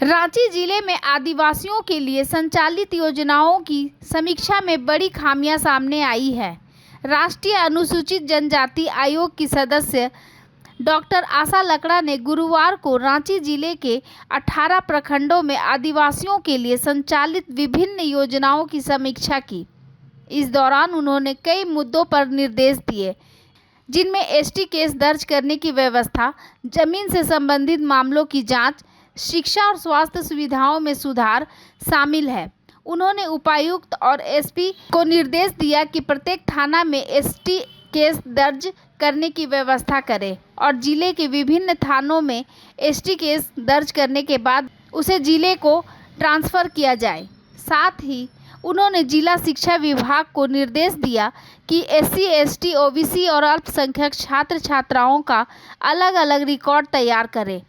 रांची जिले में आदिवासियों के लिए संचालित योजनाओं की समीक्षा में बड़ी खामियां सामने आई है। राष्ट्रीय अनुसूचित जनजाति आयोग की सदस्य डॉक्टर आशा लकड़ा ने गुरुवार को रांची जिले के 18 प्रखंडों में आदिवासियों के लिए संचालित विभिन्न योजनाओं की समीक्षा की। इस दौरान उन्होंने कई मुद्दों पर निर्देश दिए, जिनमें एसटी केस दर्ज करने की व्यवस्था, जमीन से संबंधित मामलों की जांच, शिक्षा और स्वास्थ्य सुविधाओं में सुधार शामिल है। उन्होंने उपायुक्त और एसपी को निर्देश दिया कि प्रत्येक थाना में एसटी केस दर्ज करने की व्यवस्था करें और जिले के विभिन्न थानों में एसटी केस दर्ज करने के बाद उसे जिले को ट्रांसफ़र किया जाए। साथ ही उन्होंने जिला शिक्षा विभाग को निर्देश दिया कि एससी, एसटी, ओबीसी और अल्पसंख्यक छात्र छात्राओं का अलग अलग रिकॉर्ड तैयार करें,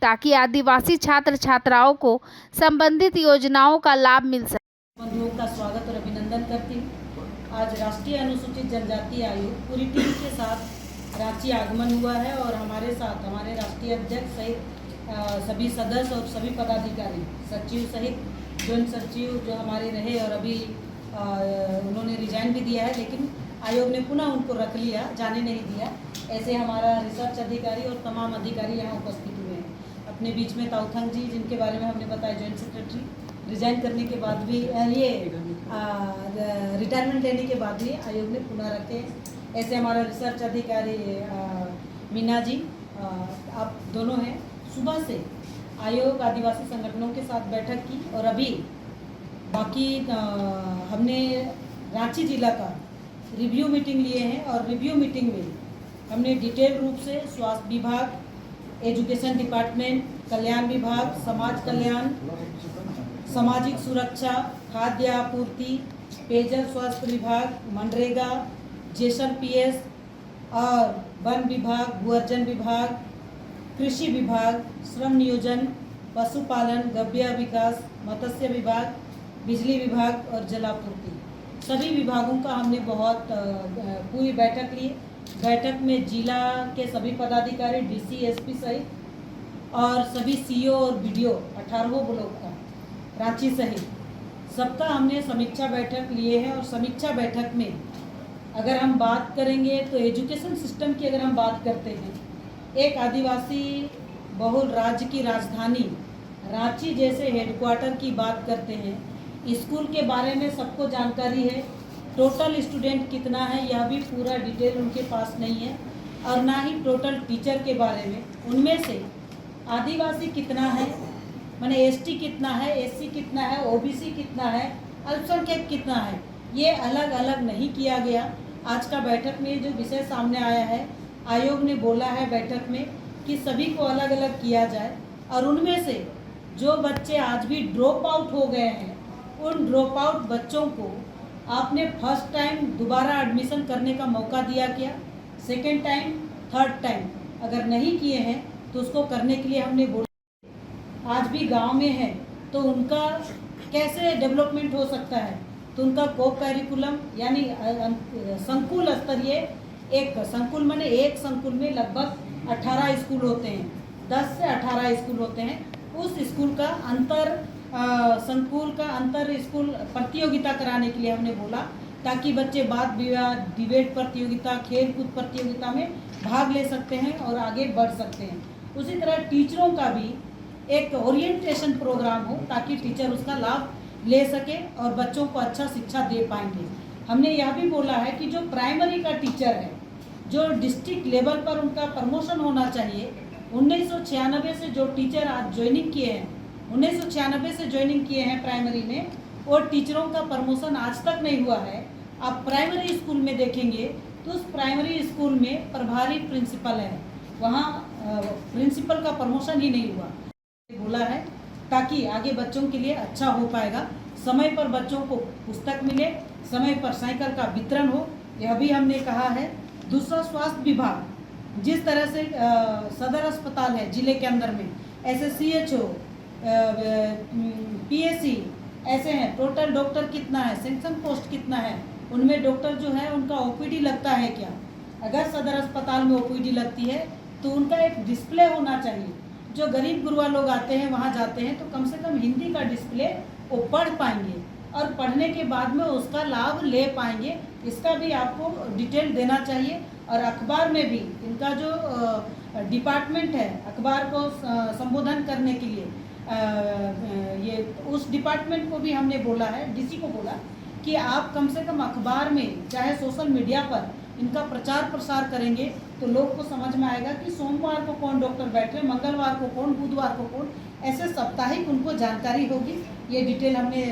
ताकि आदिवासी छात्र छात्राओं को संबंधित योजनाओं का लाभ मिल सके। बंधुओं का स्वागत और अभिनंदन करती हूँ। आज राष्ट्रीय अनुसूचित जनजाति आयोग पूरी टीम के साथ रांची आगमन हुआ है और हमारे साथ हमारे राष्ट्रीय अध्यक्ष सहित सभी सदस्य और सभी पदाधिकारी, सचिव सहित जॉइंट सचिव जो हमारे रहे और अभी उन्होंने रिजाइन भी दिया है, लेकिन आयोग ने पुनः उनको रख लिया, जाने नहीं दिया। ऐसे हमारा रिसर्च अधिकारी और तमाम अधिकारी यहाँ उपस्थित हुए हैं। अपने बीच में ताउथंग जी, जिनके बारे में हमने बताया, जॉइंट सेक्रेटरी, रिजाइन करने के बाद भी रिटायरमेंट लेने के बाद भी आयोग ने पुनः रखे। ऐसे हमारा रिसर्च अधिकारी मीना जी, आप दोनों हैं। सुबह से आयोग आदिवासी संगठनों के साथ बैठक की और अभी बाकी हमने रांची जिला का रिव्यू मीटिंग लिए हैं और रिव्यू मीटिंग में हमने डिटेल रूप से स्वास्थ्य विभाग, एजुकेशन डिपार्टमेंट, कल्याण विभाग, समाज कल्याण, सामाजिक सुरक्षा, खाद्य आपूर्ति, पेयजल स्वास्थ्य विभाग, मनरेगा, जेसल पीएस और वन विभाग, भूअर्जन विभाग, कृषि विभाग, श्रम नियोजन, पशुपालन, गव्य विकास, मत्स्य विभाग, बिजली विभाग और जलापूर्ति, सभी विभागों का हमने बहुत पूरी बैठक ली। बैठक में जिला के सभी पदाधिकारी, डीसी, एसपी सहित और सभी सीओ और बीडीओ 18 ब्लॉक का रांची सहित सबका हमने समीक्षा बैठक लिए हैं। और समीक्षा बैठक में अगर हम बात करेंगे तो एजुकेशन सिस्टम की अगर हम बात करते हैं, एक आदिवासी बहुल राज्य की राजधानी रांची जैसे हेडक्वार्टर की बात करते हैं, स्कूल के बारे में सबको जानकारी है। टोटल स्टूडेंट कितना है यह भी पूरा डिटेल उनके पास नहीं है, और ना ही टोटल टीचर के बारे में। उनमें से आदिवासी कितना है, माने एसटी कितना है, एससी कितना है, ओबीसी कितना है, अल्पसंख्यक कितना है, ये अलग अलग नहीं किया गया। आज का बैठक में जो विषय सामने आया है, आयोग ने बोला है बैठक में कि सभी को अलग अलग किया जाए और उनमें से जो बच्चे आज भी ड्रॉप आउट हो गए हैं, उन ड्रॉप आउट बच्चों को आपने फर्स्ट टाइम दोबारा एडमिशन करने का मौका दिया क्या, सेकेंड टाइम, थर्ड टाइम अगर नहीं किए हैं तो उसको करने के लिए हमने बोला। आज भी गांव में है तो उनका कैसे डेवलपमेंट हो सकता है, तो उनका को करिकुलम यानी संकुल स्तरीय, एक संकुल माने एक संकुल में लगभग 18 स्कूल होते हैं, 10 से 18 स्कूल होते हैं। उस स्कूल का संकुल का अंतर स्कूल प्रतियोगिता कराने के लिए हमने बोला, ताकि बच्चे वाद विवाद, डिबेट प्रतियोगिता, खेल कूद प्रतियोगिता में भाग ले सकते हैं और आगे बढ़ सकते हैं। उसी तरह टीचरों का भी एक ओरिएंटेशन प्रोग्राम हो, ताकि टीचर उसका लाभ ले सके और बच्चों को अच्छा शिक्षा दे पाएंगे। हमने यह भी बोला है कि जो प्राइमरी का टीचर है, जो डिस्ट्रिक्ट लेवल पर उनका प्रमोशन होना चाहिए। 1996 से जो टीचर आज ज्वाइनिंग किए हैं, 1996 से ज्वाइनिंग किए हैं प्राइमरी में, और टीचरों का प्रमोशन आज तक नहीं हुआ है। आप प्राइमरी स्कूल में देखेंगे तो उस प्राइमरी स्कूल में प्रभारी प्रिंसिपल है, वहाँ प्रिंसिपल का प्रमोशन ही नहीं हुआ। बोला है ताकि आगे बच्चों के लिए अच्छा हो पाएगा, समय पर बच्चों को पुस्तक मिले, समय पर साइकिल का वितरण हो, यह भी हमने कहा है। दूसरा, स्वास्थ्य विभाग जिस तरह से सदर अस्पताल है जिले के अंदर में, ऐसे CHO, PSC ऐसे हैं। टोटल डॉक्टर कितना है, सेक्शन पोस्ट कितना है, उनमें डॉक्टर जो है उनका OPD लगता है क्या। अगर सदर अस्पताल में OPD लगती है तो उनका एक डिस्प्ले होना चाहिए जो गरीब गुरबा लोग आते हैं वहाँ जाते हैं तो कम से कम हिंदी का डिस्प्ले वो पढ़ पाएंगे और पढ़ने के बाद में उसका लाभ ले पाएंगे। इसका भी आपको डिटेल देना चाहिए। और अखबार में भी इनका जो डिपार्टमेंट है अखबार को संबोधन करने के लिए ये उस डिपार्टमेंट को भी हमने बोला है, डीसी को बोला कि आप कम से कम अखबार में चाहे सोशल मीडिया पर इनका प्रचार प्रसार करेंगे तो लोग को समझ में आएगा कि सोमवार को कौन डॉक्टर बैठे, मंगलवार को कौन, बुधवार को कौन, ऐसे साप्ताहिक उनको जानकारी होगी। ये डिटेल हमने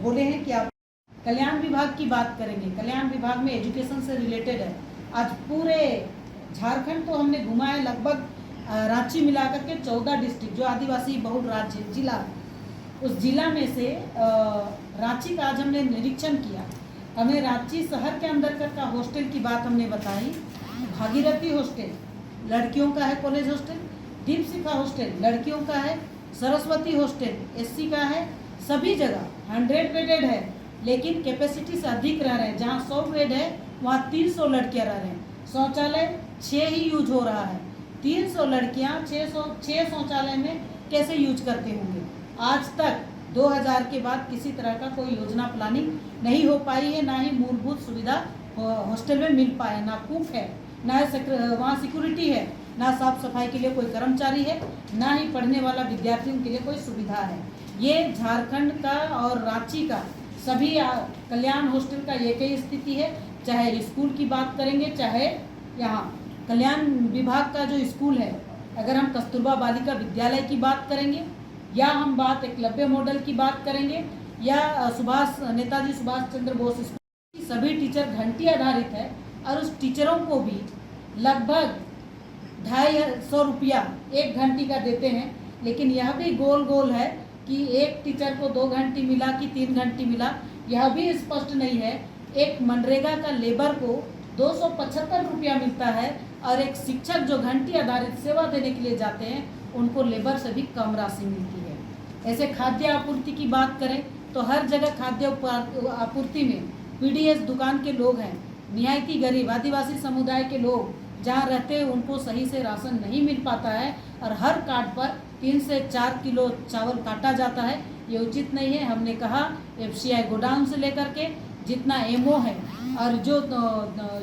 बोले हैं कि आप कल्याण विभाग की बात करेंगे। कल्याण विभाग में एजुकेशन से रिलेटेड है। आज पूरे झारखंड तो हमने घुमा है, लगभग रांची मिलाकर के 14 डिस्ट्रिक्ट जो आदिवासी बहुल राज्य जिला, उस जिला में से रांची का आज हमने निरीक्षण किया। हमें रांची शहर के अंदर का हॉस्टल की बात हमने बताई। भागीरथी हॉस्टल लड़कियों का है, कॉलेज हॉस्टल, दीपशिखा हॉस्टल लड़कियों का है, सरस्वती हॉस्टल एससी का है। सभी जगह 100 बेडेड है, लेकिन कैपेसिटी से अधिक रह रहे हैं। जहाँ 100 बेड है वहाँ 300 लड़कियाँ रह रहे हैं। शौचालय 6 ही यूज हो रहा है। 300 लड़कियाँ 6 शौचालय में कैसे यूज करते होंगे। आज तक 2000 के बाद किसी तरह का कोई योजना प्लानिंग नहीं हो पाई है, ना ही मूलभूत सुविधा हॉस्टल में मिल पाए। ना कुक है, ना वहाँ सिक्योरिटी है, ना साफ सफाई के लिए कोई कर्मचारी है, ना ही पढ़ने वाला विद्यार्थियों के लिए कोई सुविधा है। ये झारखंड का और रांची का सभी कल्याण हॉस्टल का एक ही स्थिति है। चाहे स्कूल की बात करेंगे, चाहे यहाँ कल्याण विभाग का जो स्कूल है, अगर हम कस्तूरबा बालिका विद्यालय की बात करेंगे या हम बात एकलव्य मॉडल की बात करेंगे या नेताजी सुभाष चंद्र बोस स्कूल, सभी टीचर घंटी आधारित है और उस टीचरों को भी लगभग 250 रुपया 1 घंटी का देते हैं। लेकिन यह भी गोल है कि एक टीचर को 2 घंटी मिला कि 3 घंटी मिला, यह भी स्पष्ट नहीं है। एक मनरेगा का लेबर को 275 रुपया मिलता है और एक शिक्षक जो घंटी आधारित सेवा देने के लिए जाते हैं उनको लेबर से भी कम राशि मिलती है। ऐसे खाद्य आपूर्ति की बात करें तो हर जगह खाद्य आपूर्ति में पीडीएस दुकान के लोग हैं, निहायती गरीब आदिवासी समुदाय के लोग जहाँ रहते हैं उनको सही से राशन नहीं मिल पाता है और हर कार्ड पर 3 से 4 किलो चावल काटा जाता है। ये उचित नहीं है। हमने कहा एफसीआई गोडाउन से लेकर के जितना एमओ है और जो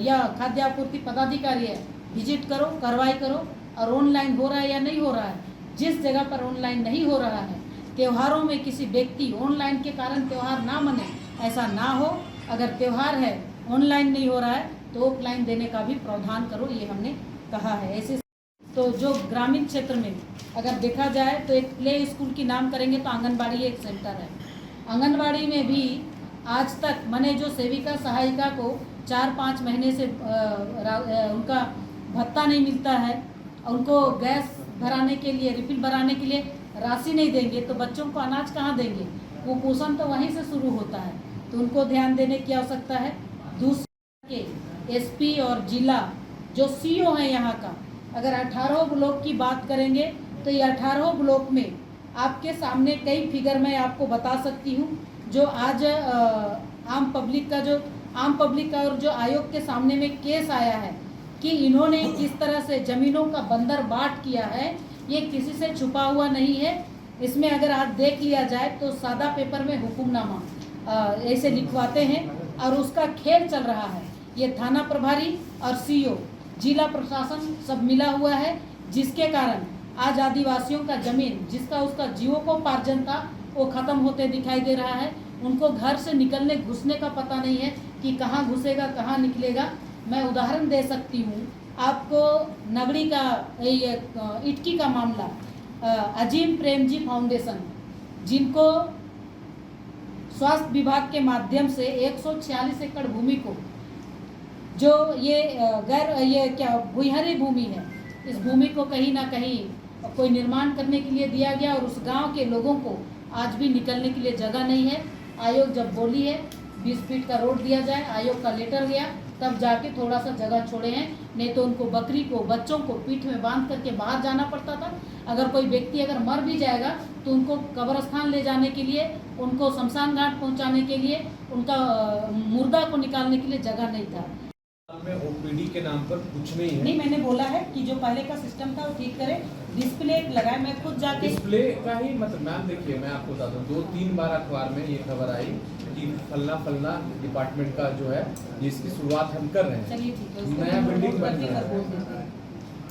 या खाद्य आपूर्ति पदाधिकारी है, विजिट करो, कार्रवाई करो और ऑनलाइन हो रहा है या नहीं हो रहा है। जिस जगह पर ऑनलाइन नहीं हो रहा है, त्योहारों में किसी व्यक्ति ऑनलाइन के कारण त्यौहार ना मने, ऐसा ना हो। अगर त्यौहार है ऑनलाइन नहीं हो रहा है तो ऑफलाइन देने का भी प्रावधान करो, ये हमने कहा है। ऐसे तो जो ग्रामीण क्षेत्र में अगर देखा जाए तो एक प्ले स्कूल की नाम करेंगे तो आंगनबाड़ी एक सेंटर है। आंगनबाड़ी में भी आज तक मैंने जो सेविका सहायिका को 4-5 महीने से उनका भत्ता नहीं मिलता है, उनको गैस भराने के लिए, रिफिल भराने के लिए राशि नहीं देंगे तो बच्चों को अनाज कहाँ देंगे। कुपोषण तो वहीं से शुरू होता है, तो उनको ध्यान देने की आवश्यकता है। दूसरे के एसपी और जिला जो सीओ हैं यहाँ का, अगर 18 ब्लॉक की बात करेंगे तो ये 18 ब्लॉक में आपके सामने कई फिगर मैं आपको बता सकती हूँ जो आज आम पब्लिक का और जो आयोग के सामने में केस आया है कि इन्होंने किस तरह से ज़मीनों का बंदर बाट किया है, ये किसी से छुपा हुआ नहीं है। इसमें अगर आज देख लिया जाए तो सादा पेपर में हुक्मनामा ऐसे लिखवाते हैं और उसका खेल चल रहा है। ये थाना प्रभारी और सीओ, जिला प्रशासन सब मिला हुआ है, जिसके कारण आज आदिवासियों का ज़मीन जिसका उसका जीवोपार्जन था वो ख़त्म होते दिखाई दे रहा है। उनको घर से निकलने घुसने का पता नहीं है कि कहाँ घुसेगा कहाँ निकलेगा। मैं उदाहरण दे सकती हूँ आपको, नगड़ी का इटकी का मामला, अजीम प्रेमजी फाउंडेशन जिनको स्वास्थ्य विभाग के माध्यम से 146 एकड़ भूमि को जो ये भूहरी भूमि है, इस भूमि को कहीं ना कहीं कोई निर्माण करने के लिए दिया गया और उस गांव के लोगों को आज भी निकलने के लिए जगह नहीं है। आयोग जब बोली है 20 फीट का रोड दिया जाए, आयोग का लेटर गया तब जाके थोड़ा सा जगह छोड़े हैं, नहीं तो उनको बकरी को बच्चों को पीठ में बांध करके बाहर जाना पड़ता था। अगर कोई व्यक्ति अगर मर भी जाएगा तो उनको कब्रस्तान ले जाने के लिए, उनको शमशान घाट पहुंचाने के लिए, उनका मुर्दा को निकालने के लिए जगह नहीं था। में ओपीडी के नाम पर कुछ नहीं है। नहीं, मैंने बोला है कि जो पहले का सिस्टम था वो ठीक करें, डिस्प्ले लगाए, मैं खुद जाके डिस्प्ले का ही मतलब मैम देखिए मैं आपको बताता हूँ 2-3 बार अखबार में ये खबर आई कि फलना डिपार्टमेंट का जो है इसकी शुरुआत हम कर रहे हैं, चलिए ठीक है, उसको नया हम बिल्डिंग नोट बन करके रहा कर बोल है, देते हैं।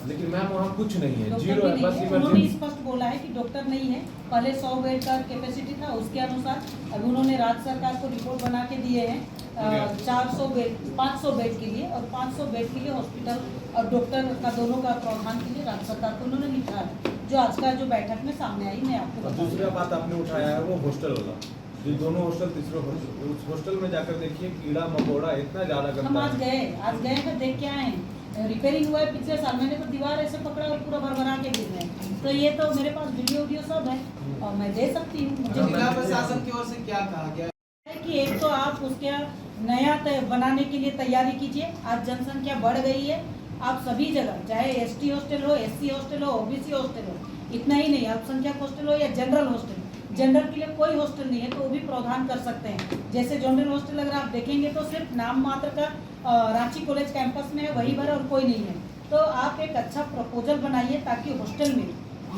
लेकिन मैम वहाँ कुछ नहीं है, डॉक्टर जीरो भी है, नहीं बस है, उन्होंने इमरजेंसी। स्पष्ट बोला है कि डॉक्टर नहीं है। पहले 100 बेड का कैपेसिटी था, उसके अनुसार अब उन्होंने राज्य सरकार को रिपोर्ट बना के दिए हैं 400 बेड 500 बेड के लिए और 500 बेड के लिए हॉस्पिटल और डॉक्टर का दोनों का प्रावधान के लिए राज्य सरकार को उन्होंने लिखा है, जो आज का जो बैठक में सामने आई मैं आपको और बता दूसरा बात आपने उठाया है वो हॉस्टल वाला, जो दोनों हॉस्टल तीसरे हॉस्टल, उस हॉस्टल में जाकर देखिए कीड़ा मकोड़ा इतना ज्यादा हम गंदा आज है। गए हैं देख के आए हैं। रिपेयरिंग हुआ है पिछले साल, मैंने तो दीवार ऐसे पकड़ा और पूरा भरभरा के गिर गए। तो ये तो मेरे पास वीडियो सब है और मैं दे सकती हूँ। मुझे जिला प्रशासन की ओर से क्या कहा गया है कि एक तो आप उसके नया बनाने के लिए तैयारी कीजिए। आज जनसंख्या बढ़ गई है, आप सभी जगह चाहे एसटी हॉस्टल हो, एससी हॉस्टल हो, ओबीसी हॉस्टल हो, इतना ही नहीं अल्पसंख्यक हॉस्टल हो या जनरल हॉस्टल, जनरल के लिए कोई हॉस्टल नहीं है तो वो भी प्रावधान कर सकते हैं। जैसे जनरल हॉस्टल अगर आप देखेंगे तो सिर्फ नाम मात्र का रांची कॉलेज कैंपस में है, वही भर और कोई नहीं है। तो आप एक अच्छा प्रपोजल बनाइए ताकि हॉस्टल में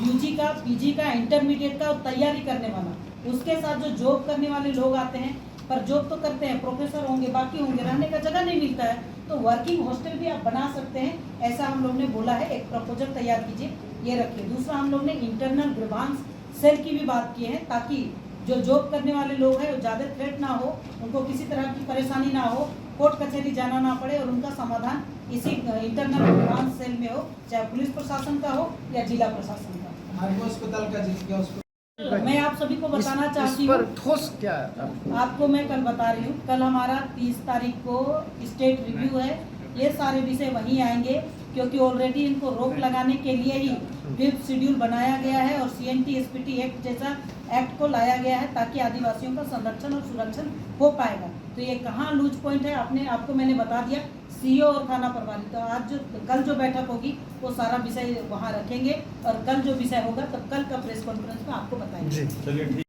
यूजी का, पीजी का, इंटरमीडिएट का और तैयारी करने वाला, उसके साथ जो जॉब करने वाले लोग आते हैं, पर जॉब तो करते हैं, प्रोफेसर होंगे, बाकी होंगे, रहने का जगह नहीं मिलता है, तो वर्किंग हॉस्टल भी आप बना सकते हैं। ऐसा हम लोग ने बोला है, एक प्रपोजल तैयार कीजिए, ये रखिए। दूसरा हम लोग ने इंटरनल ग्रीवांस सेल की भी बात की है ताकि जो जॉब करने वाले लोग हैं वो ज़्यादा थ्रेट ना हो, उनको किसी तरह की परेशानी ना हो, कोर्ट कचहरी जाना ना पड़े और उनका समाधान इसी इंटरनल ग्रीवांस सेल में हो, चाहे पुलिस प्रशासन का हो या जिला प्रशासन का। आर्मी अस्पताल का जिसके उसको मैं आप सभी को बताना चाहती हूँ, ठोस क्या आपको मैं कल बता रही हूँ, कल हमारा 30 तारीख को स्टेट रिव्यू है। ये सारे विषय वहीं आएंगे क्योंकि ऑलरेडी इनको रोक लगाने के लिए ही 5th शेड्यूल बनाया गया है और CNT SPT एक्ट जैसा एक्ट को लाया गया है ताकि आदिवासियों का संरक्षण और सुरक्षण हो पाएगा। तो ये कहाँ लूज पॉइंट है आपको मैंने बता दिया, CO और थाना प्रभारी। तो आज कल जो बैठक होगी वो सारा विषय वहाँ रखेंगे और कल जो विषय होगा तब कल का प्रेस कॉन्फ्रेंस में आपको बताएंगे। चलिए ठीक।